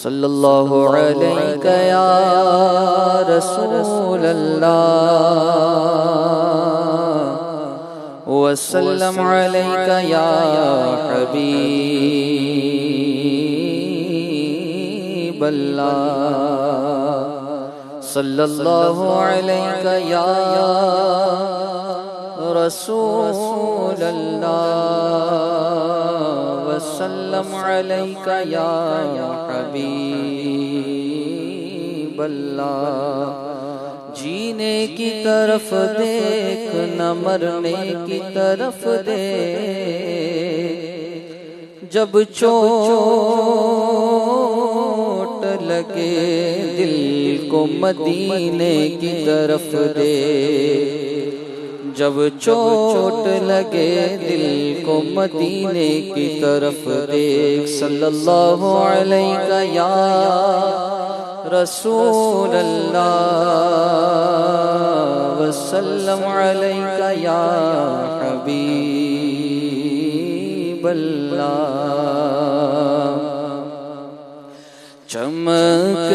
صلی اللہ علیہ یا رسول اللہ وسلم علیہ یا حبیب اللہ صلی اللہ علیہ یا رسول اللہ وسلم علیہ یا حبیب اللہ جینے کی طرف دیکھ نہ مرنے کی طرف دیکھ جب چوٹ لگے دل کو مدینے کی طرف دیکھ جب چوٹ لگے دل کو مدینے کی طرف دیکھ صلی اللہ علیہ یا رسول اللہ وسلم علیہ یا حبیب اللہ چمک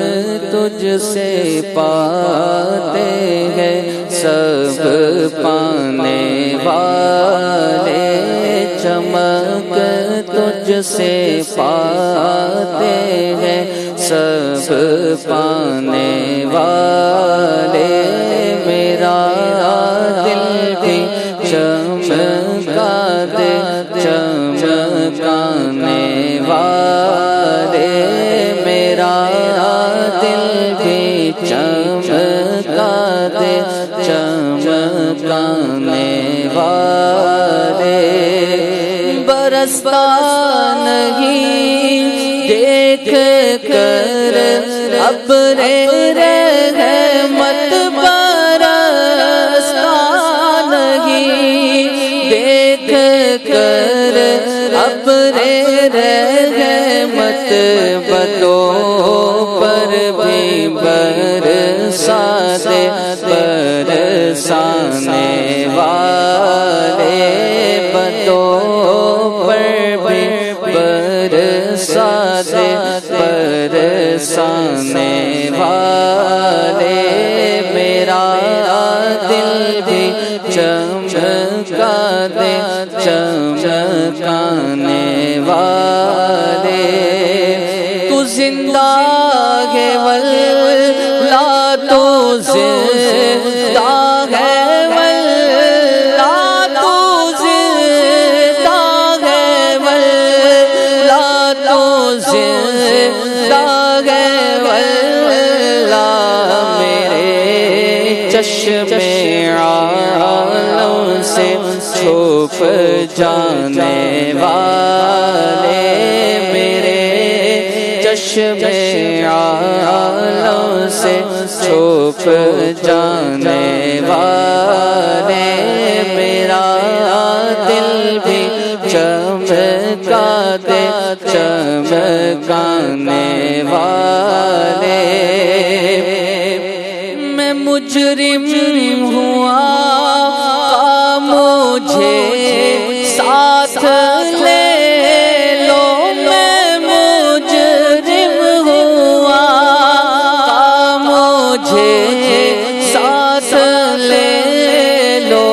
تجھ سے پاتے ہیں سب پانے والے چمک تجھ سے پاتے ہیں سب پانے والے میرا دل بھی چمکا دے چمکانے والے میرا دل بھی چمکا دے چمکانے والے برستا نہیں دیکھ کر ابر رحمت برستا نہیں دیکھ کر ابر رحمت بدوں پر بھی برسا دے برسانے والے بدوں پر بھی برسا دے برسانے والے میرا دل بھی چمکا دے چمکانے والے تو زندہ ہے واللہ تو زندہ ہے واللہ تو زندہ ہے واللہ تو زندہ ہے واللہ میرے چشم عالم سے چھپ جانے والے میرے چشم عالم سے چھپ جانے والے میرا دل بھی چمکا دے چمکانے والے میں مجرم ہوا مجھے ساتھ لے لو میں مجرم ہوا مجھے ساتھ لے لو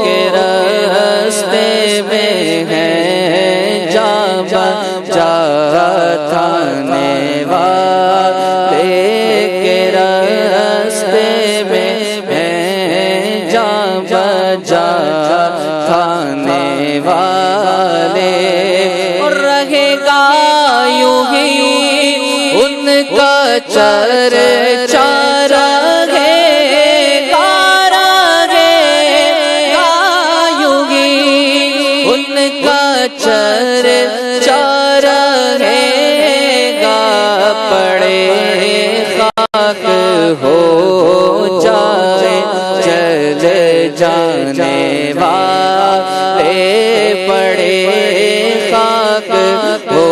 کہ راستے میں ہے جا تھانے والے کہ راستے میں ہے جا تھانے والے اور رہے گا یوں ہی ان کا چرچا رہے گا یوں ہی ان کا چرچا رہے گا پڑے خاک ہو جائے جل جانے والے پڑے خاک ہو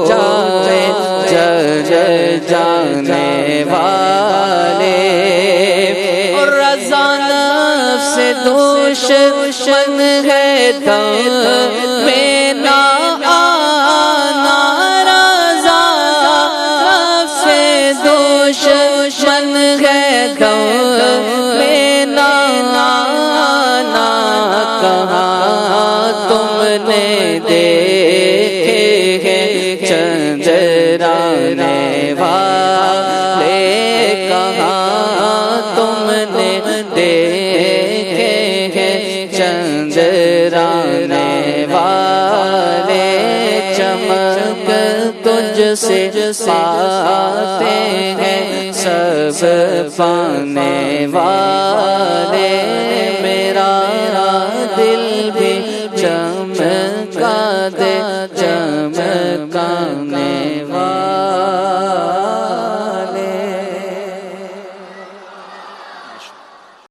جائے جل جانے والے اور رضا نفس دشمن ہے دم میں نہ آنا رضا دشمن ہے دور میں نہ آنا کہاں تم نے دیکھے ہیں چندرانے والے کہاں تم نے دیکھے ہیں چندرانے والے چمک تجھ سے پاتے ہیں سب پانے والے